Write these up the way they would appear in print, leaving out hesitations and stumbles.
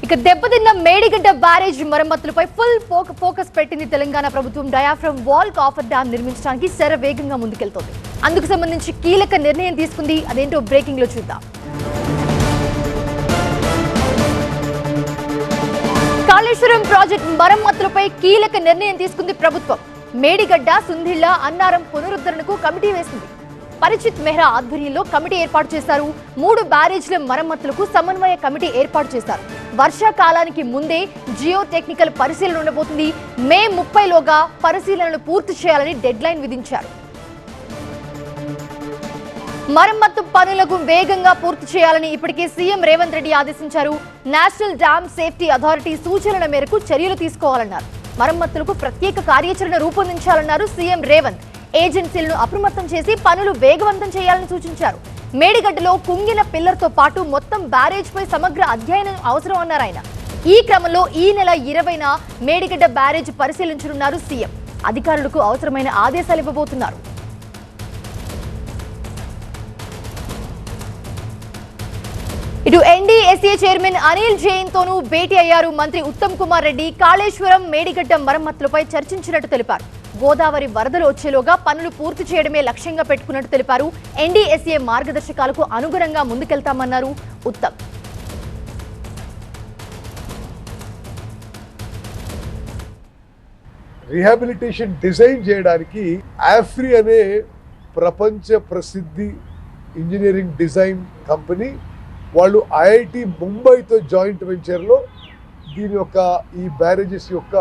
ఇక దెబ్బతిన్న Medigadda barrage మరమ్మతులపై full focus పెట్టింది తెలంగాణ ప్రభుత్వం. డయాఫ్రమ్ వాల్ కాఫర్ డ్యాం నిర్మించడానికి శరవేగంగా ముందుకెళ్తోంది. అందుకు సంబంధించి కీలక నిర్ణయం తీసుకుంది. అదేంటో బ్రేకింగ్ లో చూద్దాం. కాళేశ్వరం ప్రాజెక్ట్ మరమ్మతులపై కీలక నిర్ణయం తీసుకుంది ప్రభుత్వం. మేడిగడ్డ, సుందిళ్ల, అన్నారం పునరుద్ధరణకు కమిటీ వేసింది. పరిచిత్ మెహ్రా ఆధ్వర్యంలో కమిటీ ఏర్పాటు చేశారు. 3 బ్యారేజ్ల మరమ్మతులకు సమన్వయ కమిటీ ఏర్పాటు చేశారు. వర్షాకాలానికి ముందే జియో టెక్నికల్ పరిశీలన ఉండబోతుంది. మే 30లోగా పరిశీలనలు పూర్తి చేయాలని డెడ్ లైన్ విధించారు. మరమ్మతు పనులకు వేగంగా పూర్తి చేయాలని ఇప్పటికే సీఎం రేవంత్ రెడ్డి ఆదేశించారు. నేషనల్ డ్యామ్ సేఫ్టీ అథారిటీ సూచనల మేరకు చర్యలు తీసుకోవాలన్నారు. మరమ్మతులకు ప్రత్యేక కార్యాచరణ రూపొందించాలన్నారు సీఎం రేవంత్. ఏజెన్సీలను అప్రమత్తం చేసి పనులు వేగవంతం చేయాలని సూచించారు. మేడిగడ్డలో కుంగిన పిల్లర్తో పాటు మొత్తం బ్యారేజ్ పై సమగ్ర అధ్యయనం అవసరం అన్నారు ఆయన. ఈ క్రమంలో ఈ నెల 20న మేడిగడ్డ బ్యారేజ్ పరిశీలించనున్నారు సీఎం. అధికారులకు అవసరమైన ఆదేశాలు ఇవ్వబోతున్నారు. ఇటు ఎన్డీఎస్ఏ చైర్మన్ అనిల్ జైన్ తోనూ భేటీ అయ్యారు మంత్రి ఉత్తమ్ కుమార్ రెడ్డి. కాళేశ్వరం, మేడిగడ్డ మరమ్మతులపై చర్చించినట్టు తెలిపారు. గోదావరి వరదలు వచ్చేలోగా పనులు పూర్తి చేయడమే లక్ష్యంగా పెట్టుకున్నట్టు తెలిపారు. ఎన్డీఎస్ఏ మార్గదర్శకాలకు అనుగుణంగా ముందుకెళ్తామన్నారు ఉత్తమ్. రీహాబిలిటేషన్ డిజైన్ చేయడానికి ఆఫ్రీ అనే ప్రపంచ ప్రసిద్ధి ఇంజనీరింగ్ డిజైన్ కంపెనీ వాళ్ళు ఐఐటి ముంబైతో జాయింట్ వెంచర్లో దీని యొక్క ఈ బ్యారేజెస్ యొక్క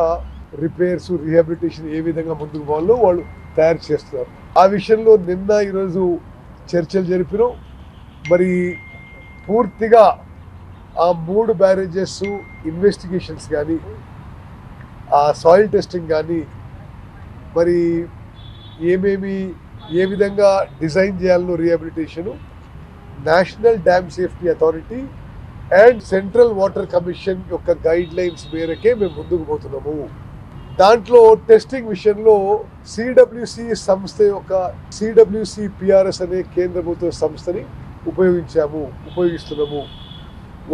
రిపేర్స్, రీహాబిలిటేషన్ ఏ విధంగా ముందుకు పోవాలో వాళ్ళు తయారు చేస్తున్నారు. ఆ విషయంలో నిన్న ఈరోజు చర్చలు జరిపినాం. మరి పూర్తిగా ఆ 3 బ్యారేజెస్ ఇన్వెస్టిగేషన్స్ కానీ, ఆ సాయిల్ టెస్టింగ్ కానీ, మరి ఏ విధంగా డిజైన్ చేయాలనో rehabilitation national dam safety authority and central water commission యొక్క గైడ్ లైన్స్ మేరకే మేము ముందుకు పోతున్నాము. దాంట్లో టెస్టింగ్ విషయంలో సిడబ్ల్యూసి సంస్థ యొక్క సిడబ్ల్యూసి పిఆర్ఎస్ అనే కేంద్ర ప్రభుత్వ సంస్థని ఉపయోగిస్తున్నాము.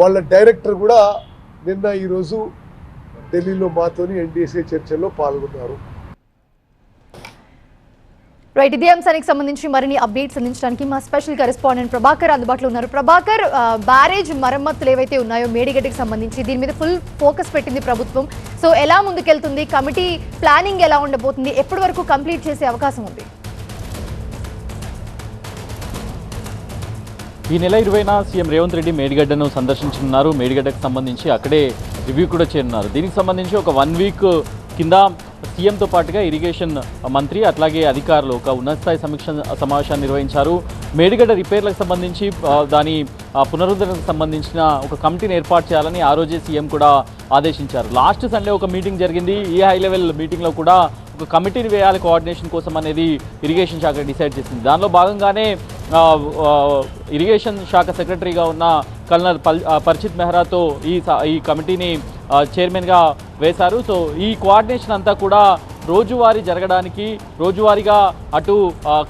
వాళ్ళ డైరెక్టర్ కూడా నిన్న ఈరోజు ఢిల్లీలో మాతోని ఎన్డీఎస్ఏ చర్చల్లో పాల్గొన్నారు. రైట్, ఇదే అంశానికి సంబంధించి మరిన్ని అప్డేట్స్ అందించడానికి మా స్పెషల్ కరెస్పాండెంట్ ప్రభాకర్ అందుబాటులో ఉన్నారు. ప్రభాకర్, బ్యారేజ్ మరమ్మతులు ఏవైతే ఉన్నాయో మేడిగడ్డకి సంబంధించి దీని మీద ఫుల్ ఫోకస్ పెట్టింది ప్రభుత్వం. సో ఎలా ముందుకెళ్తుంది? కమిటీ ప్లానింగ్ ఎలా ఉండబోతుంది? ఎప్పటి వరకు కంప్లీట్ చేసే అవకాశం ఉంది? ఈ నెల 20న సీఎం రేవంత్ రెడ్డి మేడిగడ్డను సందర్శించనున్నారు. మేడిగడ్డకు సంబంధించి అక్కడే రివ్యూ కూడా చేయనున్నారు. దీనికి సంబంధించి ఒక 1 వీక్ కింద సీఎంతో పాటుగా ఇరిగేషన్ మంత్రి అట్లాగే అధికారులు ఒక ఉన్నతస్థాయి సమావేశాన్ని నిర్వహించారు. మేడిగడ్డ రిపేర్లకు సంబంధించి దాని పునరుద్ధరణకు సంబంధించిన ఒక కమిటీని ఏర్పాటు చేయాలని ఆ రోజే సీఎం కూడా ఆదేశించారు. లాస్ట్ సండే ఒక మీటింగ్ జరిగింది. ఈ హై లెవెల్ మీటింగ్లో కూడా ఒక కమిటీని వేయాలి కోఆర్డినేషన్ కోసం అనేది ఇరిగేషన్ శాఖ డిసైడ్ చేసింది. దానిలో భాగంగానే ఇరిగేషన్ శాఖ సెక్రటరీగా ఉన్న కల్నల్ పరిచిత్ మెహ్రాతో ఈ కమిటీని చైర్మన్గా వేశారు. సో ఈ కోఆర్డినేషన్ అంతా కూడా రోజువారీ జరగడానికి, రోజువారీగా అటు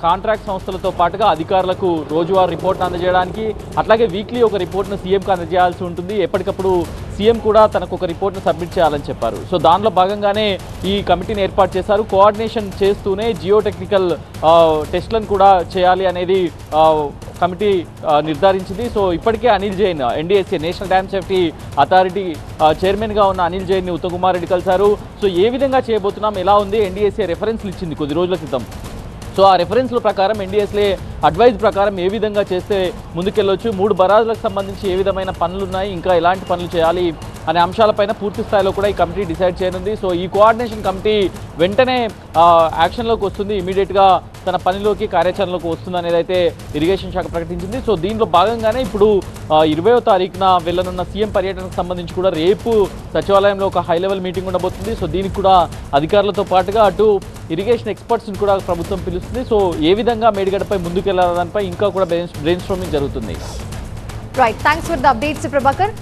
కాంట్రాక్ట్ సంస్థలతో పాటుగా అధికారులకు రోజువారీ రిపోర్ట్ను అందజేయడానికి, అట్లాగే వీక్లీ ఒక రిపోర్ట్ను సీఎంకి అందజేయాల్సి ఉంటుంది. ఎప్పటికప్పుడు సీఎం కూడా తనకు ఒక రిపోర్ట్ను సబ్మిట్ చేయాలని చెప్పారు. సో దానిలో భాగంగానే ఈ కమిటీని ఏర్పాటు చేశారు. కోఆర్డినేషన్ చేస్తూనే జియో టెక్నికల్ టెస్ట్లను కూడా చేయాలి అనేది కమిటీ నిర్ధారించింది. సో ఇప్పటికే Anil Jain, NDSA national dam safety authority చైర్మన్గా ఉన్న అనిల్ జైన్ని ఉత్తమ్ కుమార్ రెడ్డి కలిశారు. సో ఏ విధంగా చేయబోతున్నాం, ఎలా ఉంది, ఎన్డీఎస్ఏ రెఫరెన్స్లు ఇచ్చింది కొద్ది రోజుల క్రితం. సో ఆ రెఫరెన్స్ల ప్రకారం ఎన్డీఎస్ఏ అడ్వైజ్ ప్రకారం ఏ విధంగా చేస్తే ముందుకెళ్ళొచ్చు, 3 బరాజులకు సంబంధించి ఏ విధమైన పనులు ఉన్నాయి, ఇంకా ఎలాంటి పనులు చేయాలి అనే అంశాలపైన పూర్తి స్థాయిలో కూడా ఈ కమిటీ డిసైడ్ చేయనుంది. సో ఈ కోఆర్డినేషన్ కమిటీ వెంటనే యాక్షన్లోకి వస్తుంది, ఇమీడియట్గా తన పనిలోకి కార్యాచరణలోకి వస్తుంది అనేది అయితే ఇరిగేషన్ శాఖ ప్రకటించింది. సో దీంట్లో భాగంగానే ఇప్పుడు 20వ తారీఖున వెళ్ళనున్న సీఎం పర్యటనకు సంబంధించి కూడా రేపు సచివాలయంలో ఒక హై లెవెల్ మీటింగ్ ఉండబోతుంది. సో దీనికి కూడా అధికారులతో పాటుగా అటు ఇరిగేషన్ ఎక్స్పర్ట్స్ని కూడా ప్రభుత్వం పిలుస్తుంది. సో ఏ విధంగా మేడిగడ్డపై ముందుకెళ్లాలనిపై ఇంకా కూడా బ్రెయిన్ స్టార్మింగ్ జరుగుతుంది. Right, thanks for the updates Prabhakar.